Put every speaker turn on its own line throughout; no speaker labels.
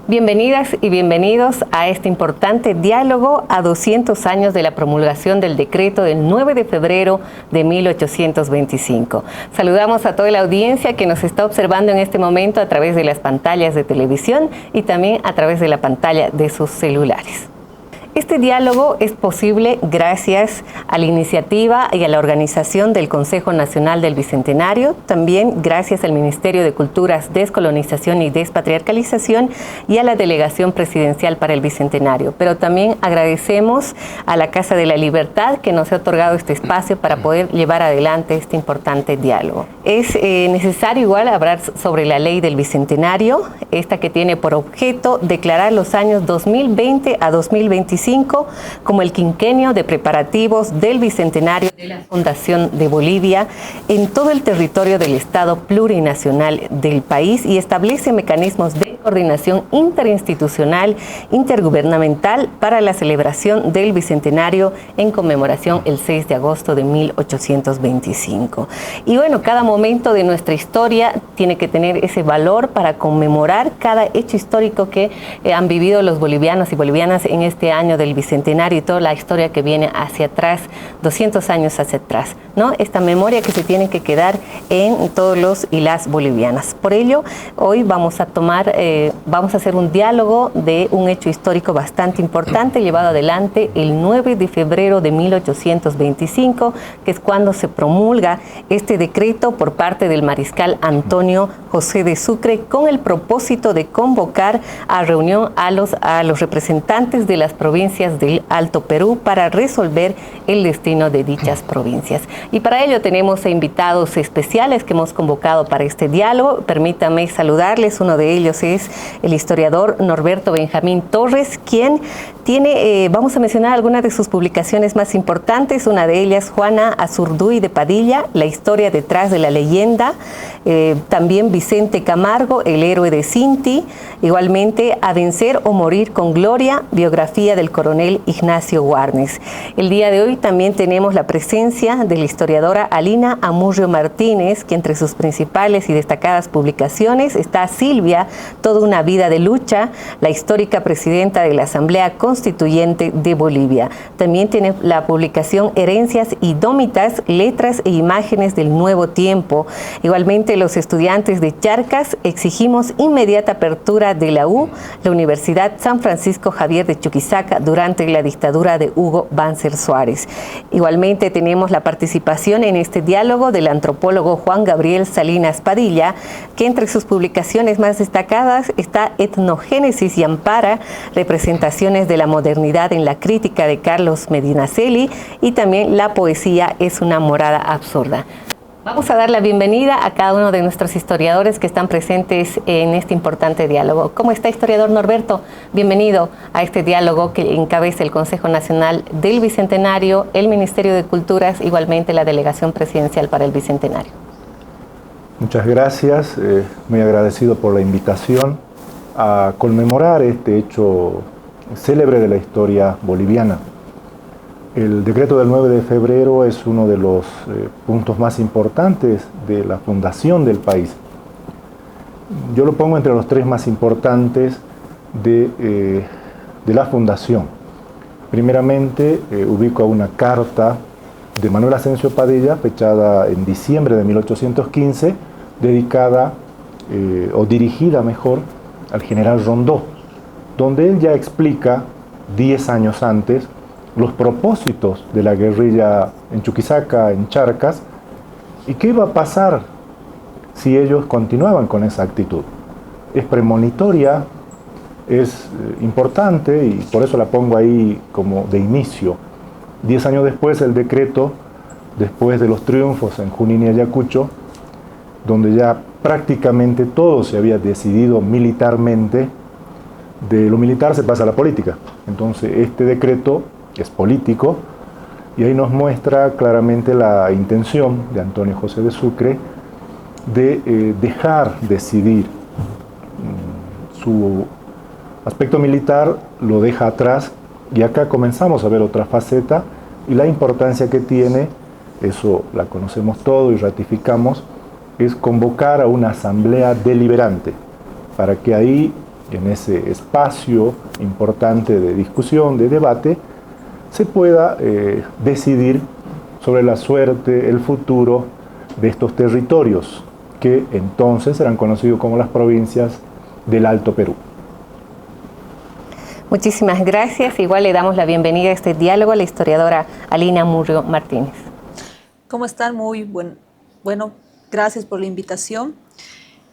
Bienvenidas y bienvenidos a este importante diálogo a 200 años de la promulgación del decreto del 9 de febrero de 1825. Saludamos a toda la audiencia que nos está observando en este momento a través de las pantallas de televisión y también a través de la pantalla de sus celulares. Este diálogo es posible gracias a la iniciativa y a la organización del Consejo Nacional del Bicentenario, también gracias al Ministerio de Culturas, Descolonización y Despatriarcalización y a la Delegación Presidencial para el Bicentenario. Pero también agradecemos a la Casa de la Libertad que nos ha otorgado este espacio para poder llevar adelante este importante diálogo. Es necesario igual hablar sobre la Ley del Bicentenario, esta que tiene por objeto declarar los años 2020 a 2025 como el quinquenio de preparativos del Bicentenario de la Fundación de Bolivia en todo el territorio del Estado plurinacional del país y establece mecanismos de coordinación interinstitucional, intergubernamental para la celebración del Bicentenario en conmemoración el 6 de agosto de 1825. Y bueno, cada momento de nuestra historia tiene que tener ese valor para conmemorar cada hecho histórico que han vivido los bolivianos y bolivianas en este año del Bicentenario y toda la historia que viene hacia atrás, 200 años hacia atrás, ¿no? Esta memoria que se tiene que quedar en todos los y las bolivianas. Por ello, hoy vamos a hacer un diálogo de un hecho histórico bastante importante llevado adelante el 9 de febrero de 1825, que es cuando se promulga este decreto por parte del mariscal Antonio José de Sucre con el propósito de convocar a reunión a los representantes de las provincias del Alto Perú para resolver el destino de dichas provincias. Y para ello tenemos invitados especiales que hemos convocado para este diálogo. Permítame saludarles. Uno de ellos es el historiador Norberto Benjamín Torres, quien tiene, vamos a mencionar algunas de sus publicaciones más importantes. Una de ellas, Juana Azurduy de Padilla, La historia detrás de la leyenda. También Vicente Camargo, El héroe de Cinti. Igualmente, A vencer o morir con gloria, biografía del coronel Ignacio Warnes. El día de hoy también tenemos la presencia de la historiadora Alina Amurrio Martínez, que entre sus principales y destacadas publicaciones está Silvia, toda una vida de lucha, la histórica presidenta de la Asamblea Constituyente de Bolivia. También tiene la publicación Herencias Indómitas, letras e imágenes del nuevo tiempo. Igualmente, los estudiantes de Charcas exigimos inmediata apertura de la Universidad San Francisco Javier de Chuquisaca durante la dictadura de Hugo Banzer Suárez. Igualmente tenemos la participación en este diálogo del antropólogo Juan Gabriel Salinas Padilla, que entre sus publicaciones más destacadas está Etnogénesis y Ampara, representaciones de la modernidad en la crítica de Carlos Medinaceli, y también La poesía es una morada absurda. Vamos a dar la bienvenida a cada uno de nuestros historiadores que están presentes en este importante diálogo. ¿Cómo está, historiador Norberto? Bienvenido a este diálogo que encabeza el Consejo Nacional del Bicentenario, el Ministerio de Culturas, igualmente la Delegación Presidencial para el Bicentenario.
Muchas gracias, muy agradecido por la invitación a conmemorar este hecho célebre de la historia boliviana. El decreto del 9 de febrero es uno de los puntos más importantes de la fundación del país. Yo lo pongo entre los tres más importantes de la fundación. Primeramente, ubico una carta de Manuel Ascencio Padilla, fechada en diciembre de 1815, dedicada o dirigida mejor al general Rondó, donde él ya explica 10 años antes los propósitos de la guerrilla en Chuquisaca, en Charcas, y qué iba a pasar si ellos continuaban con esa actitud. Es premonitoria, es importante, y por eso la pongo ahí como de inicio. 10 años después, el decreto, después de los triunfos en Junín y Ayacucho, donde ya prácticamente todo se había decidido militarmente, de lo militar se pasa a la política. Entonces, este decreto es político, y ahí nos muestra claramente la intención de Antonio José de Sucre de dejar decidir. Su aspecto militar lo deja atrás, y acá comenzamos a ver otra faceta y la importancia que tiene, eso la conocemos todo y ratificamos, es convocar a una asamblea deliberante para que ahí en ese espacio importante de discusión, de debate, se pueda decidir sobre la suerte, el futuro de estos territorios, que entonces serán conocidos como las provincias del Alto Perú.
Muchísimas gracias. Igual le damos la bienvenida a este diálogo a la historiadora Alina Murrio Martínez.
¿Cómo están? Muy bueno, gracias por la invitación.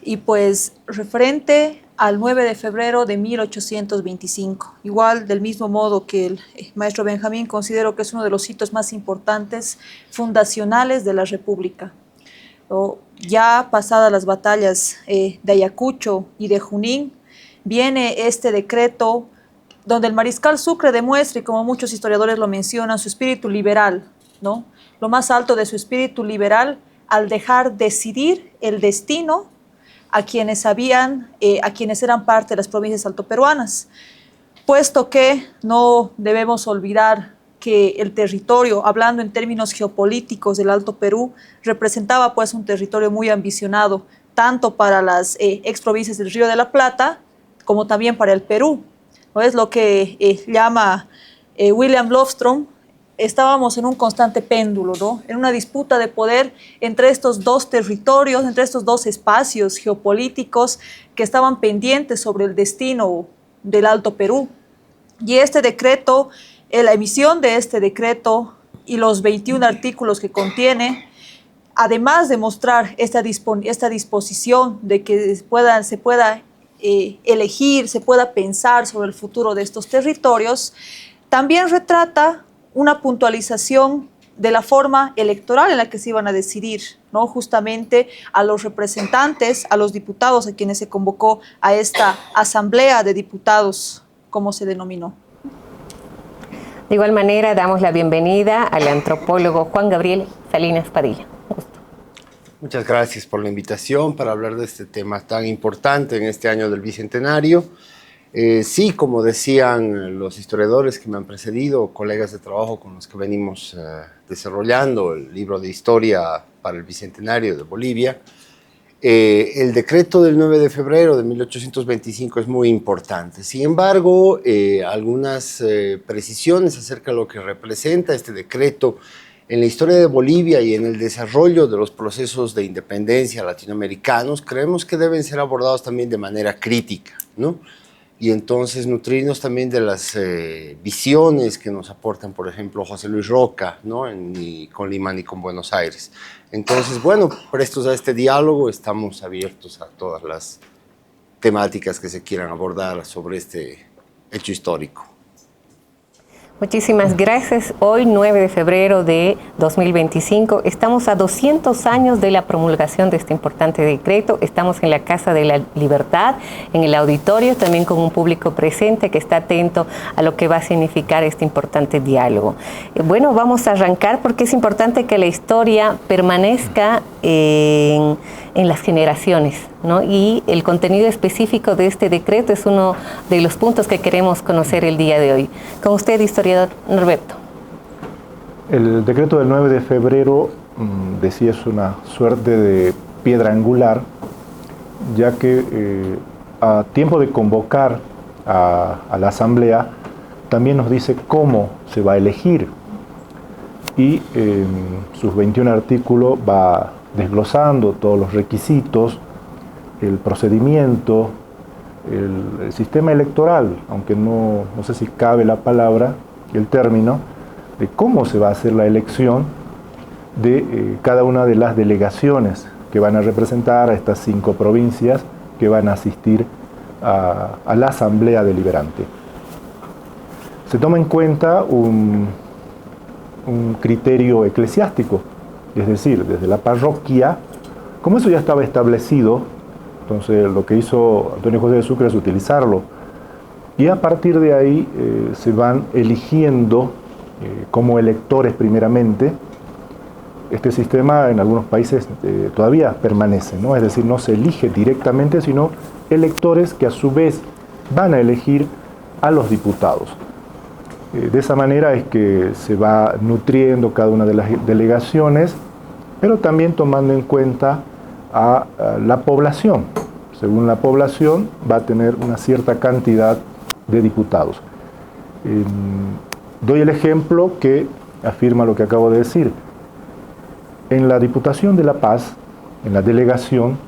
Y pues referente al 9 de febrero de 1825, igual del mismo modo que el maestro Benjamín, considero que es uno de los hitos más importantes fundacionales de la República. Ya pasadas las batallas de Ayacucho y de Junín, viene este decreto donde el mariscal Sucre demuestra, y como muchos historiadores lo mencionan, su espíritu liberal, ¿no? Lo más alto de su espíritu liberal al dejar decidir el destino a quienes eran parte de las provincias altoperuanas, puesto que no debemos olvidar que el territorio, hablando en términos geopolíticos del Alto Perú, representaba pues un territorio muy ambicionado, tanto para las exprovincias del Río de la Plata, como también para el Perú. ¿No? Es lo que llama William Lofstrom. Estábamos en un constante péndulo, ¿no? En una disputa de poder entre estos dos territorios, entre estos dos espacios geopolíticos que estaban pendientes sobre el destino del Alto Perú. Y este decreto, la emisión de este decreto y los 21 artículos que contiene, además de mostrar esta disposición de que se pueda elegir, se pueda pensar sobre el futuro de estos territorios, también retrata una puntualización de la forma electoral en la que se iban a decidir, ¿no? Justamente a los representantes, a los diputados a quienes se convocó a esta asamblea de diputados, como se denominó.
De igual manera, damos la bienvenida al antropólogo Juan Gabriel Salinas Padilla. Un gusto.
Muchas gracias por la invitación para hablar de este tema tan importante en este año del Bicentenario. Sí, como decían los historiadores que me han precedido, colegas de trabajo con los que venimos desarrollando el libro de historia para el Bicentenario de Bolivia, el decreto del 9 de febrero de 1825 es muy importante. Sin embargo, algunas precisiones acerca de lo que representa este decreto en la historia de Bolivia y en el desarrollo de los procesos de independencia latinoamericanos, creemos que deben ser abordados también de manera crítica, ¿no? Y entonces nutrirnos también de las visiones que nos aportan, por ejemplo, José Luis Roca, ¿no? Con Lima y con Buenos Aires. Entonces, bueno, prestos a este diálogo, estamos abiertos a todas las temáticas que se quieran abordar sobre este hecho histórico.
Muchísimas gracias. Hoy, 9 de febrero de 2025, estamos a 200 años de la promulgación de este importante decreto. Estamos en la Casa de la Libertad, en el auditorio, también con un público presente que está atento a lo que va a significar este importante diálogo. Bueno, vamos a arrancar porque es importante que la historia permanezca en las generaciones, ¿no? Y el contenido específico de este decreto es uno de los puntos que queremos conocer el día de hoy. Con usted, historiador Norberto.
El decreto del 9 de febrero, decía, es una suerte de piedra angular, ya que a tiempo de convocar a la asamblea, también nos dice cómo se va a elegir. Y en sus 21 artículos va desglosando todos los requisitos, el procedimiento, el sistema electoral, aunque no sé si cabe la palabra, el término, de cómo se va a hacer la elección de cada una de las delegaciones que van a representar a estas 5 provincias que van a asistir a la Asamblea Deliberante. Se toma en cuenta un criterio eclesiástico, es decir, desde la parroquia, como eso ya estaba establecido, entonces lo que hizo Antonio José de Sucre es utilizarlo. Y a partir de ahí se van eligiendo como electores primeramente. Este sistema en algunos países todavía permanece, ¿no? Es decir, no se elige directamente, sino electores que a su vez van a elegir a los diputados. De esa manera es que se va nutriendo cada una de las delegaciones, pero también tomando en cuenta a la población, según la población, va a tener una cierta cantidad de diputados. Doy el ejemplo que afirma lo que acabo de decir. En la Diputación de La Paz, en la delegación,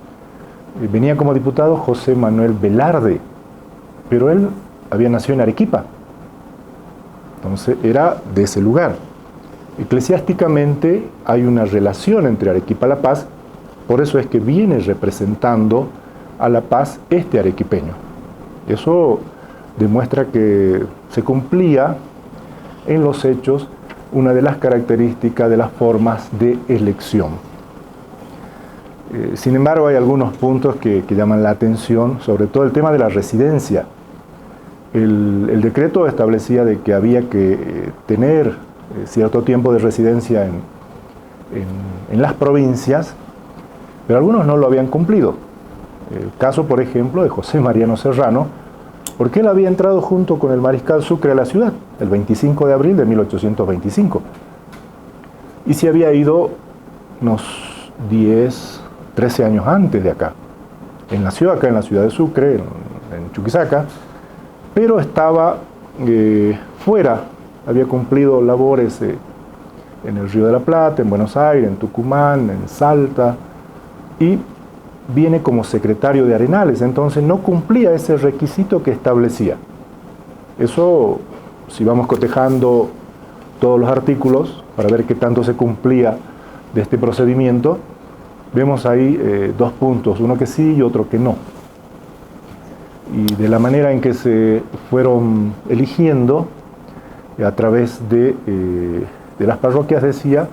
venía como diputado José Manuel Velarde, pero él había nacido en Arequipa, entonces era de ese lugar. Eclesiásticamente hay una relación entre Arequipa y La Paz, por eso es que viene representando a La Paz este arequipeño. Eso demuestra que se cumplía en los hechos una de las características de las formas de elección. Sin embargo, hay algunos puntos que llaman la atención, sobre todo el tema de la residencia. El decreto establecía de que había que tener cierto tiempo de residencia en las provincias, pero algunos no lo habían cumplido. El caso, por ejemplo, de José Mariano Serrano, porque él había entrado junto con el mariscal Sucre a la ciudad, el 25 de abril de 1825. Y se había ido unos 10, 13 años antes de acá. Él nació acá en la ciudad de Sucre, en Chuquisaca, pero estaba fuera, había cumplido labores en el Río de la Plata, en Buenos Aires, en Tucumán, en Salta, y viene como secretario de Arenales, entonces no cumplía ese requisito que establecía. Eso, si vamos cotejando todos los artículos para ver qué tanto se cumplía de este procedimiento, vemos ahí dos puntos, uno que sí y otro que no. Y de la manera en que se fueron eligiendo a través de las parroquias, decía,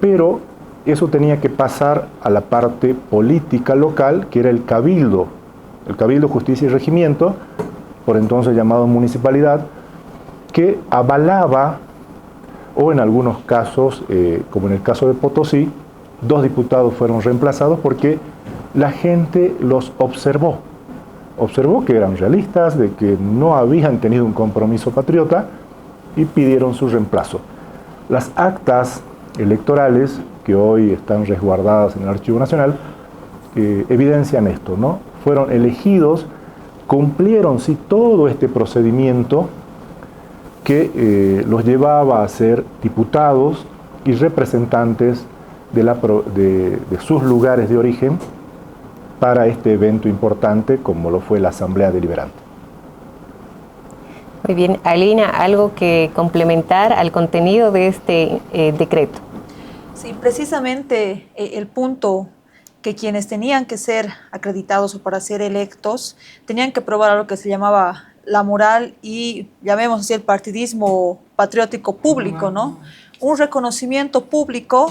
pero eso tenía que pasar a la parte política local, que era el Cabildo Justicia y Regimiento, por entonces llamado municipalidad, que avalaba, o en algunos casos, como en el caso de Potosí, 2 diputados fueron reemplazados porque la gente los observó que eran realistas, de que no habían tenido un compromiso patriota y pidieron su reemplazo. Las actas electorales que hoy están resguardadas en el Archivo Nacional evidencian esto, ¿no? Fueron elegidos, cumplieron sí todo este procedimiento que los llevaba a ser diputados y representantes de sus lugares de origen para este evento importante como lo fue la Asamblea Deliberante.
Muy bien, Alina, ¿algo que complementar al contenido de este decreto?
Sí, precisamente el punto que quienes tenían que ser acreditados o para ser electos tenían que probar algo que se llamaba la moral y, llamemos así, el partidismo patriótico público, ¿no? Un reconocimiento público.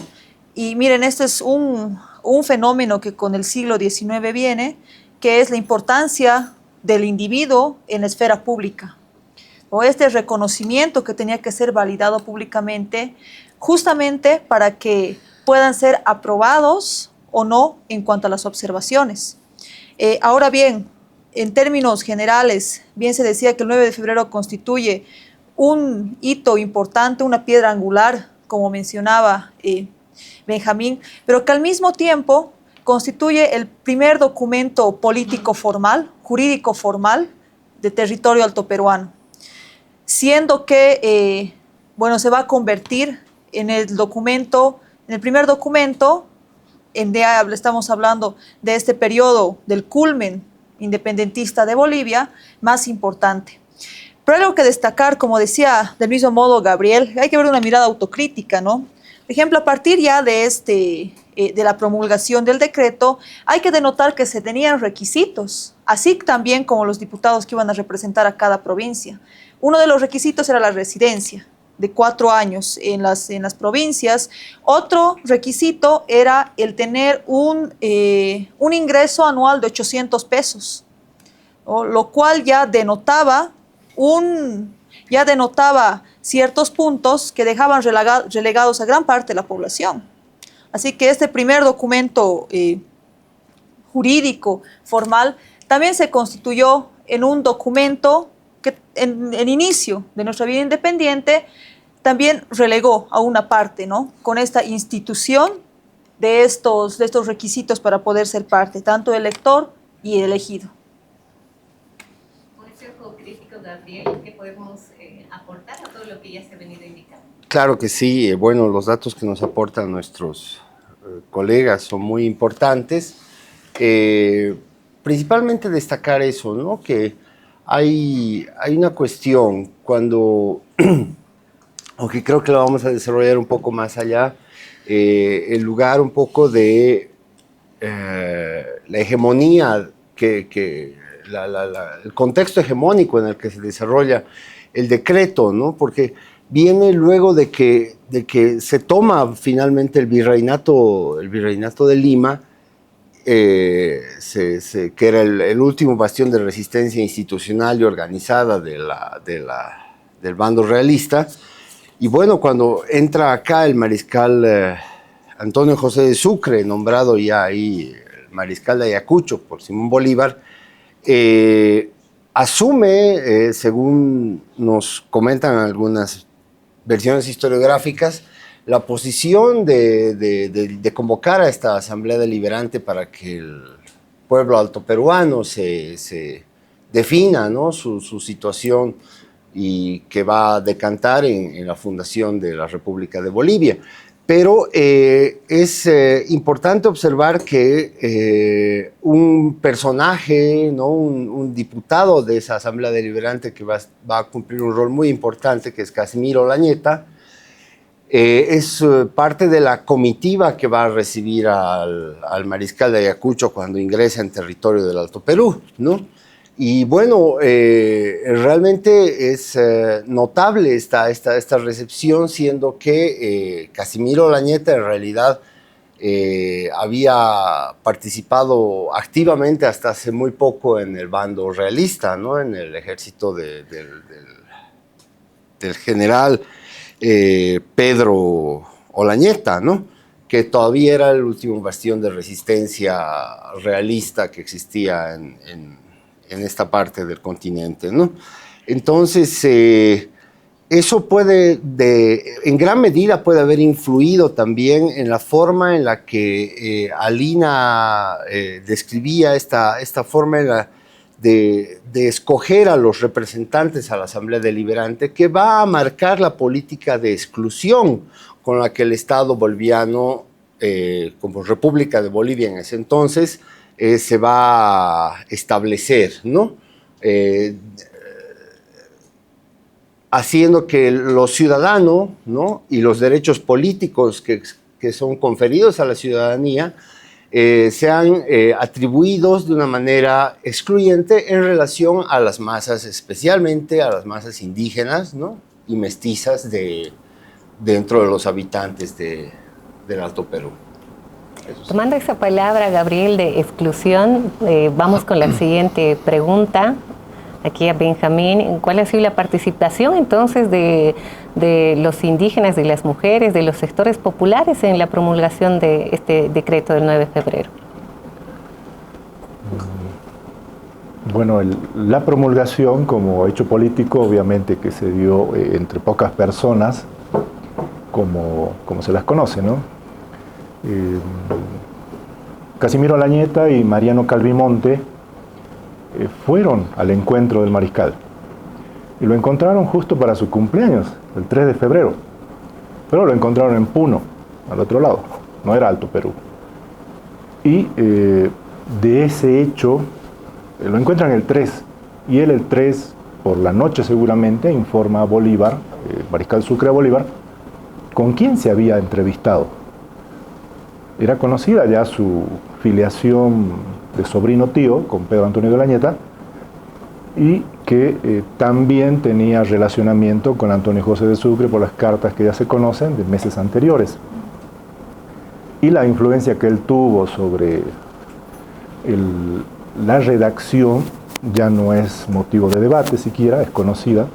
Y miren, este es un fenómeno que con el siglo XIX viene, que es la importancia del individuo en la esfera pública, o este reconocimiento que tenía que ser validado públicamente, justamente para que puedan ser aprobados o no en cuanto a las observaciones. Ahora bien, en términos generales, bien se decía que el 9 de febrero constituye un hito importante, una piedra angular, como mencionaba Benjamín, pero que al mismo tiempo constituye el primer documento político formal, jurídico formal, de territorio altoperuano, siendo que, se va a convertir en el primer documento, estamos hablando de este periodo del culmen independentista de Bolivia, más importante. Pero hay algo que destacar, como decía del mismo modo Gabriel, hay que ver una mirada autocrítica, ¿no? Por ejemplo, a partir ya de la promulgación del decreto, hay que denotar que se tenían requisitos, así también como los diputados que iban a representar a cada provincia. Uno de los requisitos era la residencia, de 4 años en las provincias. Otro requisito era el tener un ingreso anual de 800 pesos, ¿no? Lo cual ya denotaba ciertos puntos que dejaban relegados a gran parte de la población. Así que este primer documento jurídico formal también se constituyó en un documento que en el inicio de nuestra vida independiente también relegó a una parte, ¿no? Con esta institución de estos requisitos para poder ser parte, tanto elector y elegido.
Con ese ojo crítico, Gabriel, ¿qué podemos aportar a todo lo que ya se ha venido indicando?
Claro que sí, bueno, los datos que nos aportan nuestros colegas son muy importantes. Principalmente destacar eso, ¿no? Que hay una cuestión cuando, aunque creo que lo vamos a desarrollar un poco más allá, el lugar un poco de la hegemonía, el contexto hegemónico en el que se desarrolla el decreto, ¿no? Porque viene luego de que se toma finalmente el virreinato de Lima, que era el último bastión de resistencia institucional y organizada del bando realista. Y bueno, cuando entra acá el mariscal Antonio José de Sucre, nombrado ya ahí el mariscal de Ayacucho por Simón Bolívar, asume, según nos comentan algunas versiones historiográficas, la posición de convocar a esta asamblea deliberante para que el pueblo altoperuano se defina, ¿no? su situación, y que va a decantar en la fundación de la República de Bolivia. Pero es importante observar que un personaje, ¿no? un diputado de esa asamblea deliberante que va a cumplir un rol muy importante, que es Casimiro Olañeta, es parte de la comitiva que va a recibir al mariscal de Ayacucho cuando ingresa en territorio del Alto Perú, ¿no? Y bueno, realmente es notable esta recepción, siendo que Casimiro Olañeta en realidad había participado activamente hasta hace muy poco en el bando realista, ¿no? En el ejército del general Pedro Olañeta, ¿no? Que todavía era el último bastión de resistencia realista que existía en esta parte del continente, ¿no? Entonces, eso en gran medida puede haber influido también en la forma en la que Alina describía esta forma de escoger a los representantes a la Asamblea Deliberante, que va a marcar la política de exclusión con la que el Estado boliviano, como República de Bolivia en ese entonces, se va a establecer, ¿no? Haciendo que los ciudadanos, ¿no? y los derechos políticos que son conferidos a la ciudadanía sean atribuidos de una manera excluyente en relación a las masas, especialmente a las masas indígenas, ¿no? y mestizas dentro de los habitantes del Alto Perú.
Tomando esa palabra, Gabriel, de exclusión, vamos con la siguiente pregunta. Aquí a Benjamín, ¿cuál ha sido la participación entonces de los indígenas, de las mujeres, de los sectores populares en la promulgación de este decreto del 9 de febrero?
Bueno, la promulgación como hecho político obviamente que se dio entre pocas personas, como se las conoce, ¿no? Casimiro Olañeta y Mariano Calvimonte fueron al encuentro del mariscal y lo encontraron justo para su cumpleaños, el 3 de febrero, pero lo encontraron en Puno, al otro lado, no era Alto Perú. Y de ese hecho lo encuentran el 3, y él el 3 por la noche seguramente informa a Bolívar, mariscal Sucre a Bolívar, con quién se había entrevistado. Era conocida ya su filiación de sobrino-tío con Pedro Antonio de Olañeta, y que también tenía relacionamiento con Antonio José de Sucre por las cartas que ya se conocen de meses anteriores. Y la influencia que él tuvo sobre la redacción ya no es motivo de debate siquiera, es conocida,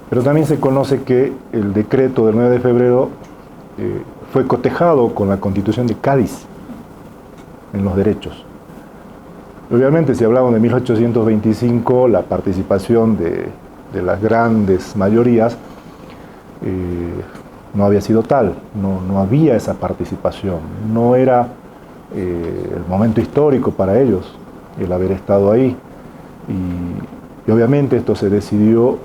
pero también se conoce que el decreto del 9 de febrero fue cotejado con la Constitución de Cádiz en los derechos. Obviamente, si hablamos de 1825, la participación de las grandes mayorías no había sido tal, no había esa participación, no era el momento histórico para ellos. el haber estado ahí. Y obviamente esto se decidió,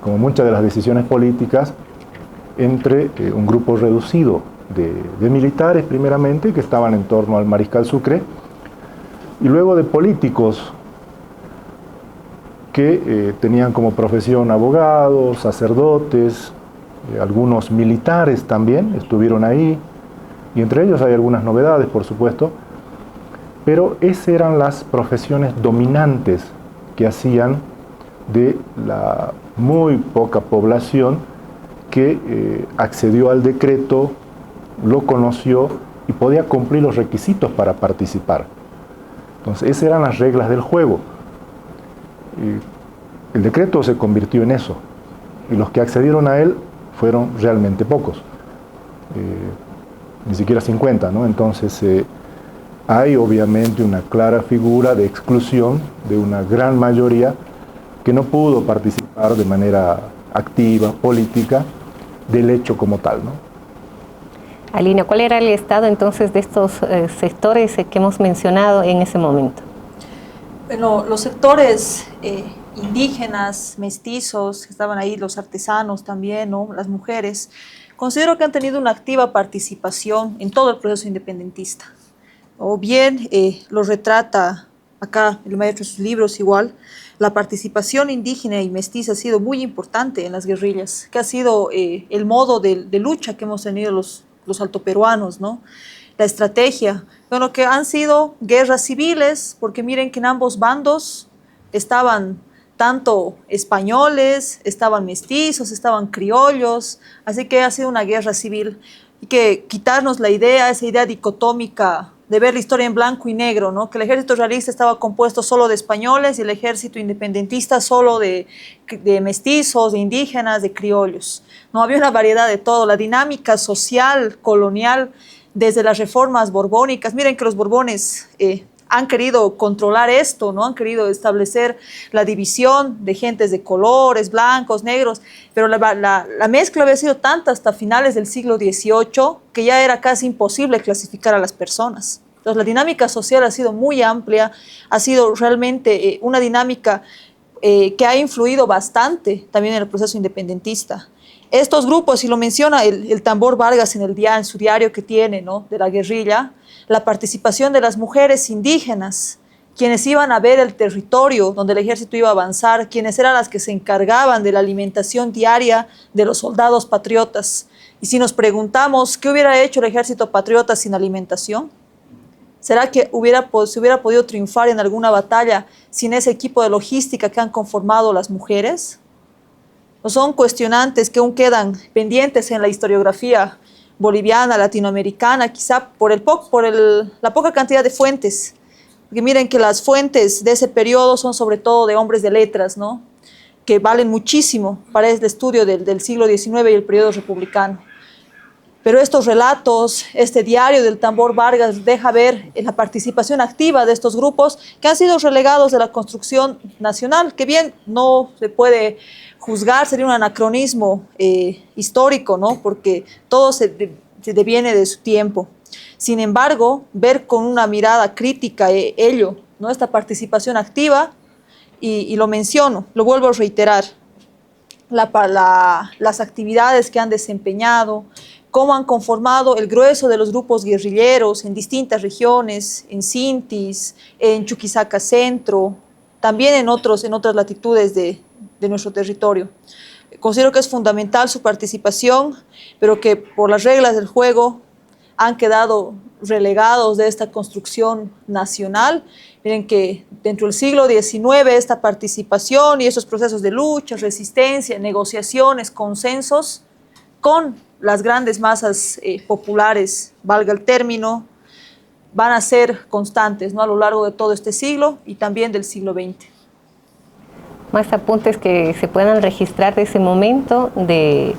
como muchas de las decisiones políticas, entre un grupo reducido de militares primeramente, que estaban en torno al mariscal Sucre, y luego de políticos que tenían como profesión abogados, sacerdotes, algunos militares también estuvieron ahí, y entre ellos hay algunas novedades, por supuesto, pero esas eran las profesiones dominantes que hacían de la muy poca población que accedió al decreto, lo conoció y podía cumplir los requisitos para participar. Entonces, esas eran las reglas del juego. El decreto se convirtió en eso, y los que accedieron a él fueron realmente pocos, ni siquiera 50, ¿no? Entonces, hay obviamente una clara figura de exclusión de una gran mayoría que no pudo participar de manera activa, política, del hecho como tal, ¿no?
Alina, ¿cuál era el estado entonces de estos sectores que hemos mencionado en ese momento?
Bueno, los sectores indígenas, mestizos, que estaban ahí, los artesanos también, ¿no? Las mujeres, considero que han tenido una activa participación en todo el proceso independentista. O bien lo retrata acá el maestro en sus libros igual, la participación indígena y mestiza ha sido muy importante en las guerrillas, que ha sido el modo de lucha que hemos tenido los altoperuanos, ¿no? La estrategia, bueno, que han sido guerras civiles, porque miren que en ambos bandos estaban tanto españoles, estaban mestizos, estaban criollos, así que ha sido una guerra civil. Y que quitarnos la idea, esa idea dicotómica de ver la historia en blanco y negro, ¿no? Que el ejército realista estaba compuesto solo de españoles y el ejército independentista solo de mestizos, de indígenas, de criollos. No había una variedad de todo, la dinámica social, colonial, desde las reformas borbónicas. Miren que los borbones han querido controlar esto, ¿no? Han querido establecer la división de gentes de colores, blancos, negros, pero la mezcla había sido tanta hasta finales del siglo XVIII que ya era casi imposible clasificar a las personas. Entonces la dinámica social ha sido muy amplia, ha sido realmente una dinámica que ha influido bastante también en el proceso independentista. Estos grupos, y lo menciona el Tambor Vargas en su diario que tiene, ¿no? De la guerrilla, la participación de las mujeres indígenas, quienes iban a ver el territorio donde el ejército iba a avanzar, quienes eran las que se encargaban de la alimentación diaria de los soldados patriotas. Y si nos preguntamos, ¿qué hubiera hecho el ejército patriota sin alimentación? ¿Será que se hubiera podido triunfar en alguna batalla sin ese equipo de logística que han conformado las mujeres? ¿No son cuestionantes que aún quedan pendientes en la historiografía boliviana, latinoamericana, quizá por la poca cantidad de fuentes? Porque miren que las fuentes de ese periodo son sobre todo de hombres de letras, ¿no? Que valen muchísimo para el estudio del siglo XIX y el periodo republicano. Pero estos relatos, este diario del Tambor Vargas deja ver la participación activa de estos grupos que han sido relegados de la construcción nacional, que bien no se puede juzgar, sería un anacronismo histórico, ¿no? Porque todo se deviene de su tiempo. Sin embargo, ver con una mirada crítica ello, ¿no? Esta participación activa, y lo menciono, lo vuelvo a reiterar, las actividades que han desempeñado, cómo han conformado el grueso de los grupos guerrilleros en distintas regiones, en Sintis, en Chuquisaca Centro, también en otras latitudes de nuestro territorio. Considero que es fundamental su participación, pero que por las reglas del juego han quedado relegados de esta construcción nacional. Miren que dentro del siglo XIX esta participación y esos procesos de lucha, resistencia, negociaciones, consensos con las grandes masas populares, valga el término, van a ser constantes, ¿no? A lo largo de todo este siglo y también del siglo XX.
Más apuntes que se puedan registrar de ese momento, de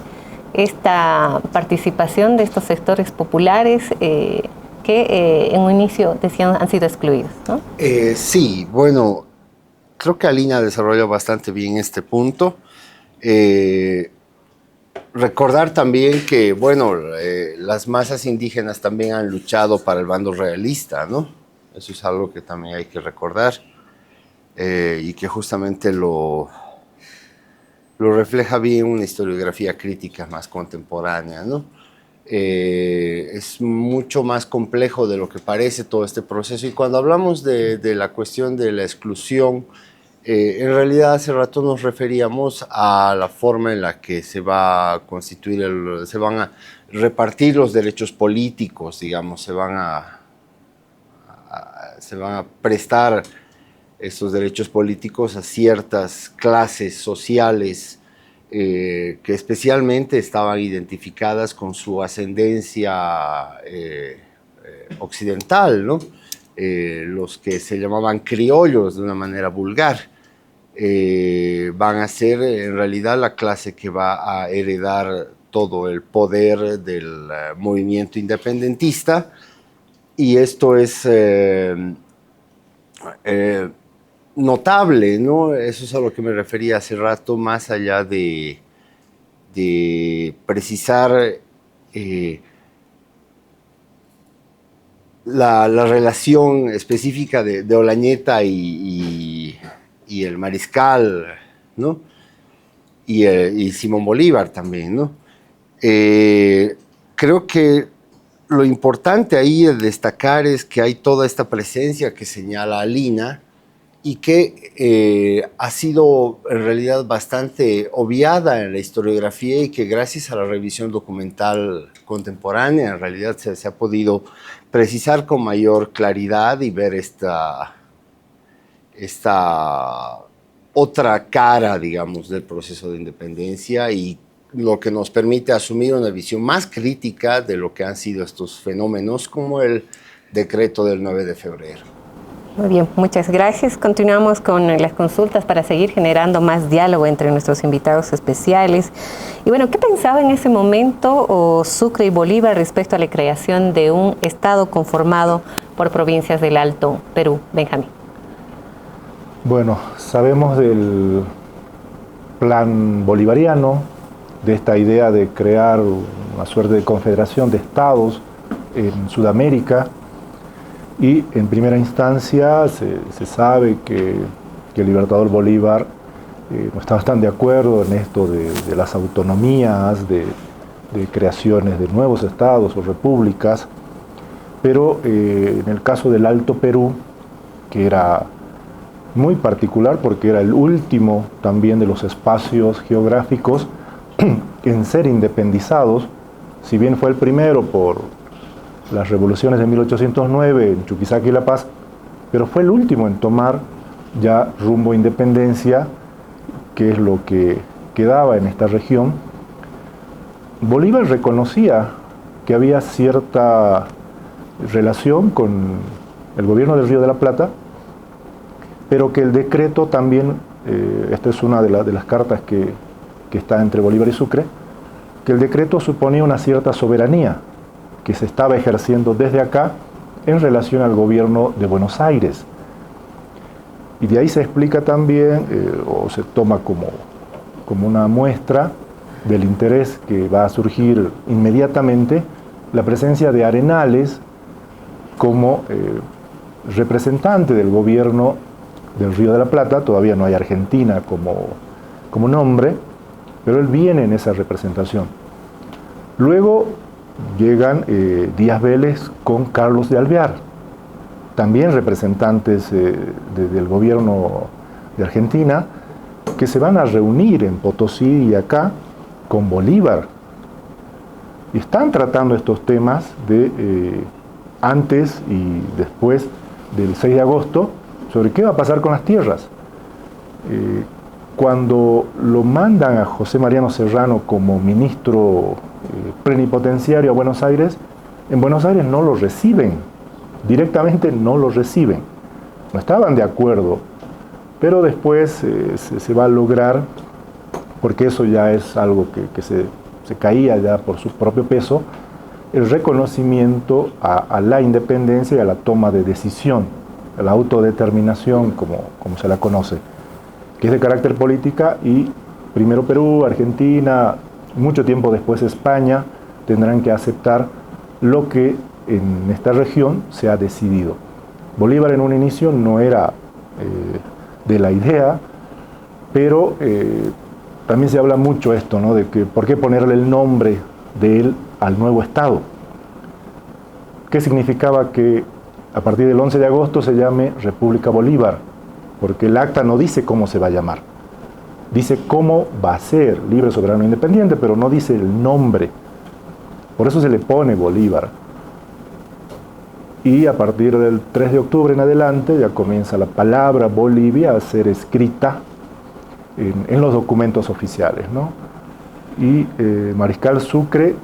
esta participación de estos sectores populares que en un inicio decían han sido excluidos, ¿no?
Sí, bueno, creo que Alina desarrolló bastante bien este punto. Recordar también que, bueno, las masas indígenas también han luchado para el bando realista, ¿no? Eso es algo que también hay que recordar y que justamente lo refleja bien una historiografía crítica más contemporánea, ¿no? Es mucho más complejo de lo que parece todo este proceso, y cuando hablamos de la cuestión de la exclusión, en realidad hace rato nos referíamos a la forma en la que se va a constituir, se van a repartir los derechos políticos, digamos, se van a prestar estos derechos políticos a ciertas clases sociales que especialmente estaban identificadas con su ascendencia occidental, ¿no? Los que se llamaban criollos de una manera vulgar, van a ser en realidad la clase que va a heredar todo el poder del movimiento independentista, y esto es notable, ¿no? Eso es a lo que me refería hace rato, más allá de precisar la relación específica de Olañeta y el Mariscal, ¿no? Y Simón Bolívar también, ¿no? Creo que lo importante ahí de destacar es que hay toda esta presencia que señala Alina, y que ha sido en realidad bastante obviada en la historiografía, y que gracias a la revisión documental contemporánea en realidad se ha podido precisar con mayor claridad y ver esta otra cara, digamos, del proceso de independencia, y lo que nos permite asumir una visión más crítica de lo que han sido estos fenómenos, como el decreto del 9 de febrero.
Muy bien, muchas gracias. Continuamos con las consultas para seguir generando más diálogo entre nuestros invitados especiales. Y bueno, ¿qué pensaba en ese momento Sucre y Bolívar respecto a la creación de un Estado conformado por provincias del Alto Perú? Benjamín.
Bueno, sabemos del plan bolivariano, de esta idea de crear una suerte de confederación de estados en Sudamérica, y en primera instancia se sabe que el libertador Bolívar no estaba tan de acuerdo en esto de las autonomías, de creaciones de nuevos estados o repúblicas, pero en el caso del Alto Perú, que era muy particular porque era el último también de los espacios geográficos en ser independizados, si bien fue el primero por las revoluciones de 1809 en Chuquisaca y La Paz, pero fue el último en tomar ya rumbo a independencia, que es lo que quedaba en esta región. Bolívar reconocía que había cierta relación con el gobierno del Río de la Plata, pero que el decreto también, esta es una de las cartas que está entre Bolívar y Sucre, que el decreto suponía una cierta soberanía que se estaba ejerciendo desde acá en relación al gobierno de Buenos Aires. Y de ahí se explica también, o se toma como una muestra del interés que va a surgir inmediatamente, la presencia de Arenales como representante del gobierno del Río de la Plata. Todavía no hay Argentina como nombre, pero él viene en esa representación. Luego llegan Díaz Vélez con Carlos de Alvear, también representantes del gobierno de Argentina, que se van a reunir en Potosí y acá con Bolívar. Y están tratando estos temas de antes y después del 6 de agosto, sobre qué va a pasar con las tierras. Cuando lo mandan a José Mariano Serrano como ministro plenipotenciario a Buenos Aires, en Buenos Aires no lo reciben, directamente no lo reciben. No estaban de acuerdo, pero después se va a lograr, porque eso ya es algo que se caía ya por su propio peso, el reconocimiento a la independencia y a la toma de decisión, a la autodeterminación, como se la conoce, que es de carácter política, y primero Perú, Argentina, mucho tiempo después España, tendrán que aceptar lo que en esta región se ha decidido. Bolívar en un inicio no era de la idea, pero también se habla mucho esto, ¿no? De que por qué ponerle el nombre de él al nuevo Estado. ¿Qué significaba que a partir del 11 de agosto se llame República Bolívar? Porque el acta no dice cómo se va a llamar. Dice cómo va a ser, libre, soberano, independiente, pero no dice el nombre. Por eso se le pone Bolívar. Y a partir del 3 de octubre en adelante ya comienza la palabra Bolivia a ser escrita en los documentos oficiales, ¿no? Y Mariscal Sucre,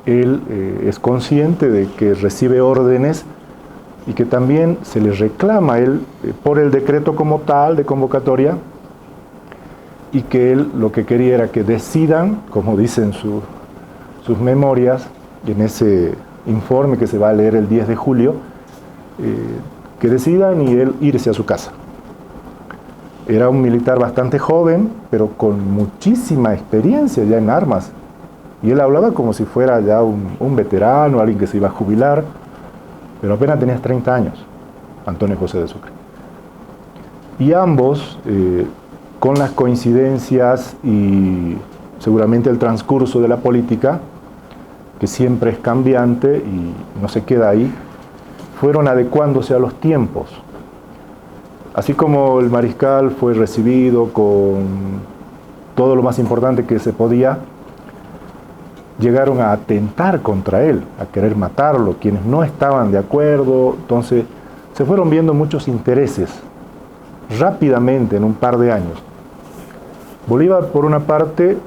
él es consciente de que recibe órdenes y que también se le reclama a él por el decreto como tal de convocatoria, y que él lo que quería era que decidan, como dicen sus memorias, en ese informe que se va a leer el 10 de julio, que decidan y él irse a su casa. Era un militar bastante joven, pero con muchísima experiencia ya en armas. Y él hablaba como si fuera ya un veterano, alguien que se iba a jubilar, pero apenas tenía 30 años, Antonio José de Sucre. Y ambos, con las coincidencias y seguramente el transcurso de la política, que siempre es cambiante y no se queda ahí, fueron adecuándose a los tiempos. Así como el mariscal fue recibido con todo lo más importante que se podía, llegaron a atentar contra él, a querer matarlo, quienes no estaban de acuerdo. Entonces se fueron viendo muchos intereses rápidamente en un par de años. Bolívar, por una parte,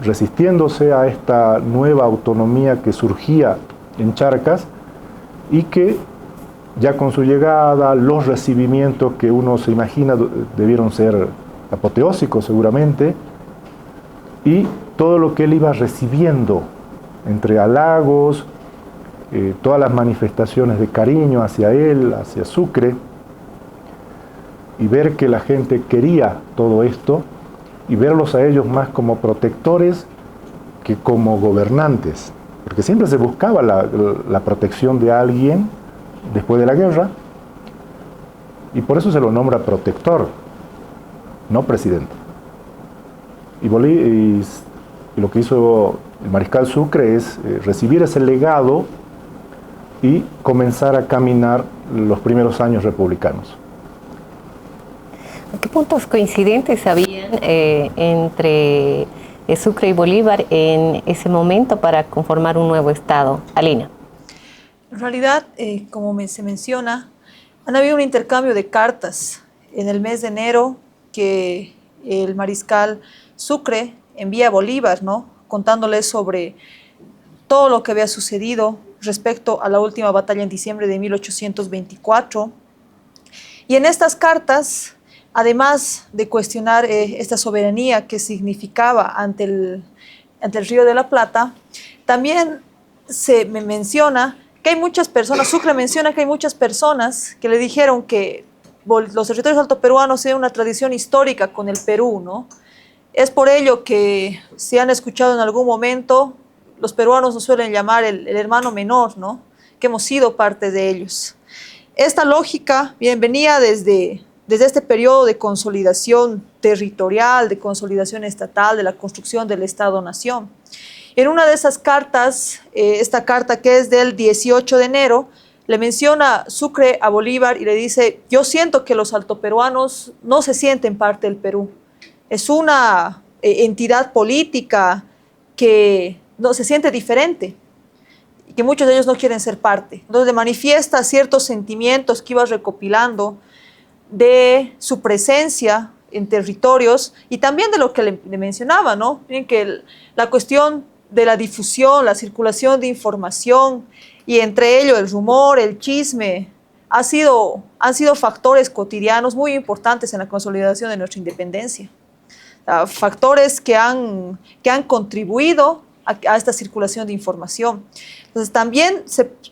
resistiéndose a esta nueva autonomía que surgía en Charcas y que ya con su llegada, los recibimientos que uno se imagina debieron ser apoteósicos seguramente, y todo lo que él iba recibiendo entre halagos, todas las manifestaciones de cariño hacia él, hacia Sucre, y ver que la gente quería todo esto, y verlos a ellos más como protectores que como gobernantes, porque siempre se buscaba la protección de alguien después de la guerra, y por eso se lo nombra protector, no presidente. Y lo que hizo el mariscal Sucre es recibir ese legado y comenzar a caminar los primeros años republicanos.
¿Qué puntos coincidentes habían entre Sucre y Bolívar en ese momento para conformar un nuevo Estado? Alina.
En realidad, como se menciona, han habido un intercambio de cartas en el mes de enero que el mariscal Sucre envía a Bolívar, ¿no? Contándole sobre todo lo que había sucedido respecto a la última batalla en diciembre de 1824. Y en estas cartas, además de cuestionar esta soberanía que significaba ante el Río de la Plata, también se menciona que hay muchas personas, Sucre menciona que hay muchas personas que le dijeron que los territorios altoperuanos tienen una tradición histórica con el Perú, ¿no? Es por ello que, si han escuchado en algún momento, los peruanos nos suelen llamar el hermano menor, ¿no? Que hemos sido parte de ellos. Esta lógica venía desde este periodo de consolidación territorial, de consolidación estatal, de la construcción del Estado-Nación. En una de esas cartas, esta carta que es del 18 de enero, le menciona Sucre a Bolívar y le dice: yo siento que los altoperuanos no se sienten parte del Perú. Es una entidad política que no se siente diferente y que muchos de ellos no quieren ser parte. Entonces le manifiesta ciertos sentimientos que iba recopilando de su presencia en territorios y también de lo que le mencionaba, ¿no? Miren que la cuestión de la difusión, la circulación de información y entre ello el rumor, el chisme, han sido factores cotidianos muy importantes en la consolidación de nuestra independencia. Factores que han contribuido a esta circulación de información. Entonces también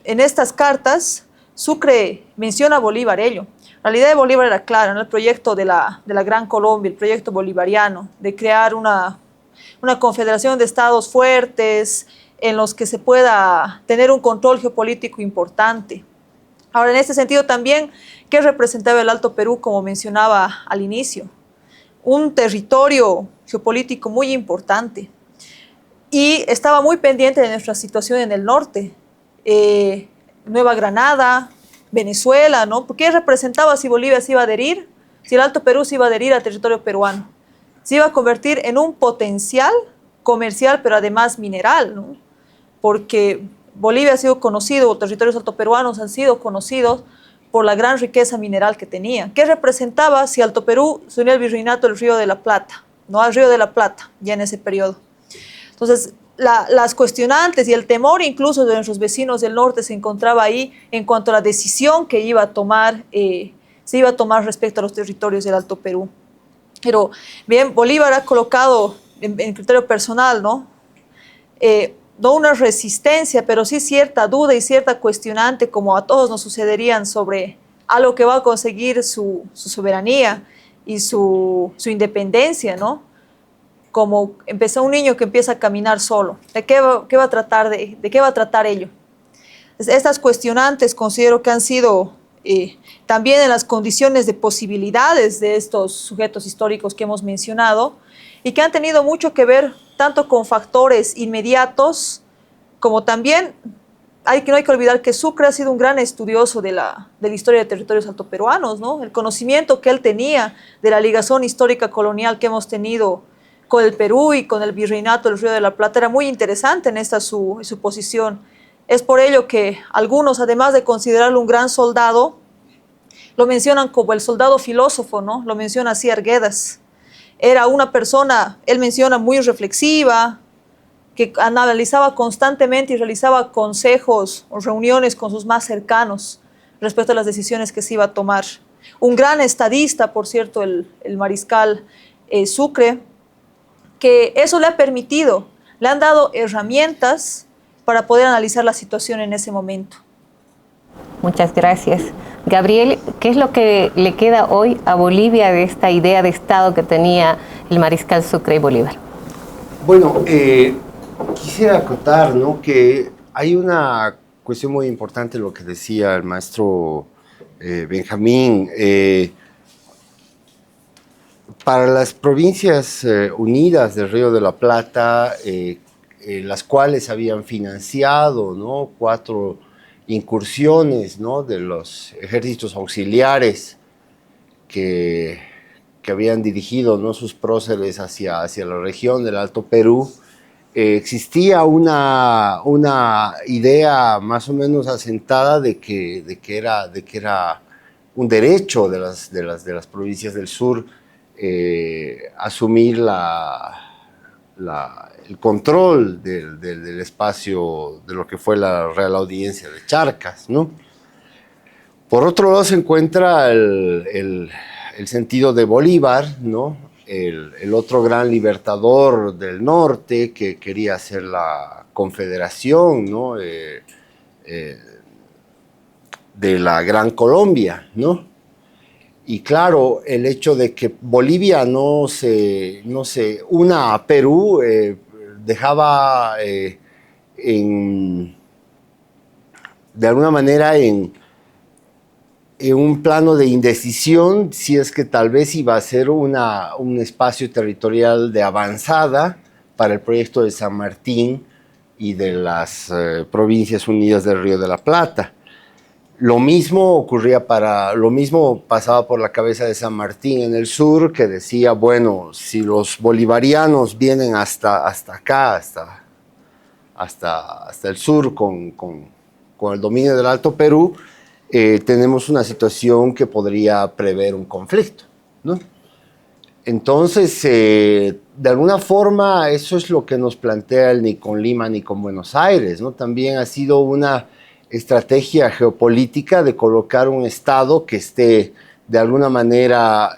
en estas cartas Sucre menciona a Bolívar ello. La idea de Bolívar era clara, ¿no? El proyecto de la Gran Colombia, el proyecto bolivariano, de crear una confederación de estados fuertes en los que se pueda tener un control geopolítico importante. Ahora, en este sentido también, ¿qué representaba el Alto Perú, como mencionaba al inicio? Un territorio geopolítico muy importante y estaba muy pendiente de nuestra situación en el norte, Nueva Granada, Venezuela, ¿no? ¿Qué representaba si Bolivia se iba a adherir? Si el Alto Perú se iba a adherir al territorio peruano, se iba a convertir en un potencial comercial, pero además mineral, ¿no? Porque Bolivia ha sido conocido, o territorios altoperuanos han sido conocidos por la gran riqueza mineral que tenía. ¿Qué representaba si Alto Perú se unía al virreinato del Río de la Plata? No al Río de la Plata, ya en ese periodo. Entonces, las cuestionantes y el temor incluso de nuestros vecinos del norte se encontraba ahí en cuanto a la decisión que iba a tomar, se iba a tomar respecto a los territorios del Alto Perú. Pero bien, Bolívar ha colocado en criterio personal, ¿no? No una resistencia, pero sí cierta duda y cierta cuestionante, como a todos nos sucederían, sobre algo que va a conseguir su soberanía y su independencia, ¿no? Como empezó un niño que empieza a caminar solo. ¿De qué va a tratar, de qué va a tratar ello? Estas cuestionantes considero que han sido también en las condiciones de posibilidades de estos sujetos históricos que hemos mencionado y que han tenido mucho que ver tanto con factores inmediatos como también no hay que olvidar que Sucre ha sido un gran estudioso de la historia de territorios altoperuanos, ¿no? El conocimiento que él tenía de la ligación histórica colonial que hemos tenido con el Perú y con el virreinato del Río de la Plata era muy interesante en esta su posición. Es por ello que algunos, además de considerarlo un gran soldado, lo mencionan como el soldado filósofo, ¿no? Lo menciona así Arguedas. Era una persona, él menciona, muy reflexiva, que analizaba constantemente y realizaba consejos o reuniones con sus más cercanos respecto a las decisiones que se iba a tomar. Un gran estadista, por cierto, el mariscal Sucre, que eso le ha permitido, le han dado herramientas para poder analizar la situación en ese momento.
Muchas gracias. Gabriel, ¿qué es lo que le queda hoy a Bolivia de esta idea de Estado que tenía el mariscal Sucre y Bolívar?
Bueno, quisiera acotar, ¿no?, que hay una cuestión muy importante, lo que decía el maestro Benjamín. Para las provincias unidas del Río de la Plata, las cuales habían financiado, ¿no?, 4 incursiones, ¿no?, de los ejércitos auxiliares que habían dirigido, ¿no?, sus próceres hacia la región del Alto Perú, existía una idea más o menos asentada de que era un derecho de las provincias del sur asumir el control del espacio de lo que fue la Real Audiencia de Charcas, ¿no? Por otro lado se encuentra el sentido de Bolívar, ¿no?, el otro gran libertador del norte que quería hacer la confederación, ¿no?, de la Gran Colombia, ¿no? Y claro, el hecho de que Bolivia no se una a Perú dejaba de alguna manera en un plano de indecisión si es que tal vez iba a ser un espacio territorial de avanzada para el proyecto de San Martín y de las Provincias Unidas del Río de la Plata. Lo mismo pasaba por la cabeza de San Martín en el sur, que decía, bueno, si los bolivarianos vienen hasta acá, hasta el sur con el dominio del Alto Perú, tenemos una situación que podría prever un conflicto, ¿no? Entonces, de alguna forma, eso es lo que nos plantea el ni con Lima ni con Buenos Aires, ¿no? También ha sido una estrategia geopolítica de colocar un Estado que esté, de alguna manera,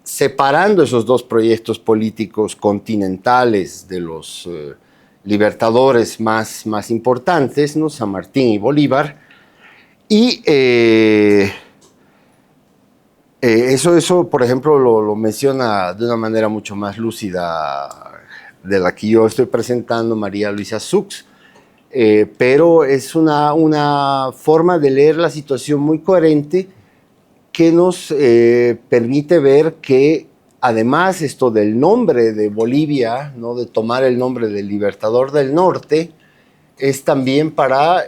separando esos dos proyectos políticos continentales de los libertadores más importantes, ¿no?, San Martín y Bolívar. Y eso, por ejemplo, lo menciona de una manera mucho más lúcida de la que yo estoy presentando María Luisa Sux, pero es una forma de leer la situación muy coherente que nos permite ver que además esto del nombre de Bolivia, ¿no?, de tomar el nombre del Libertador del Norte, es también para,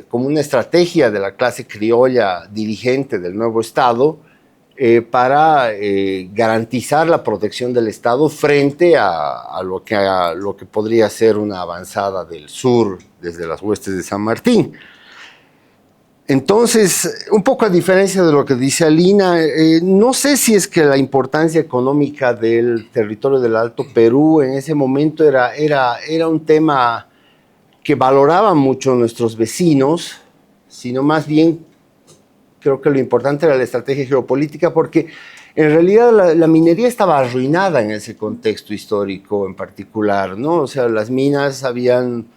como una estrategia de la clase criolla dirigente del nuevo Estado, para garantizar la protección del Estado frente a lo que podría ser una avanzada del sur desde las huestes de San Martín. Entonces, un poco a diferencia de lo que dice Alina, no sé si es que la importancia económica del territorio del Alto Perú en ese momento era un tema que valoraban mucho nuestros vecinos, sino más bien creo que lo importante era la estrategia geopolítica, porque en realidad la minería estaba arruinada en ese contexto histórico en particular, ¿no? O sea, las minas habían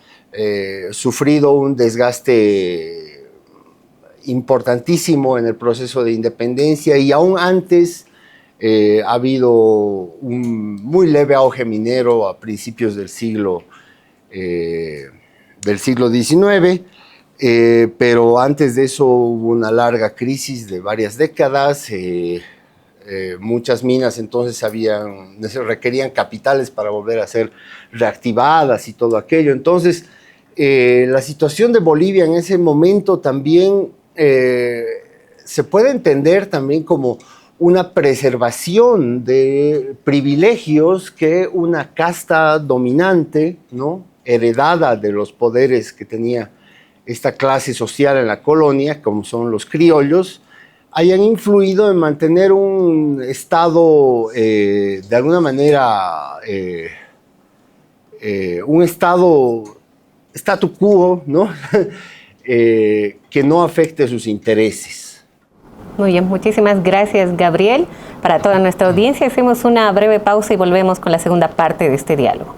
sufrido un desgaste importantísimo en el proceso de independencia, y aún antes ha habido un muy leve auge minero a principios del siglo XIX, pero antes de eso hubo una larga crisis de varias décadas. Muchas minas entonces requerían capitales para volver a ser reactivadas y todo aquello. Entonces, la situación de Bolivia en ese momento también se puede entender también como una preservación de privilegios que una casta dominante, ¿no?, heredada de los poderes que tenía esta clase social en la colonia, como son los criollos, hayan influido en mantener un Estado, de alguna manera, un statu quo, ¿no? Que no afecte sus intereses.
Muy bien, muchísimas gracias, Gabriel. Para toda nuestra audiencia hacemos una breve pausa y volvemos con la segunda parte de este diálogo.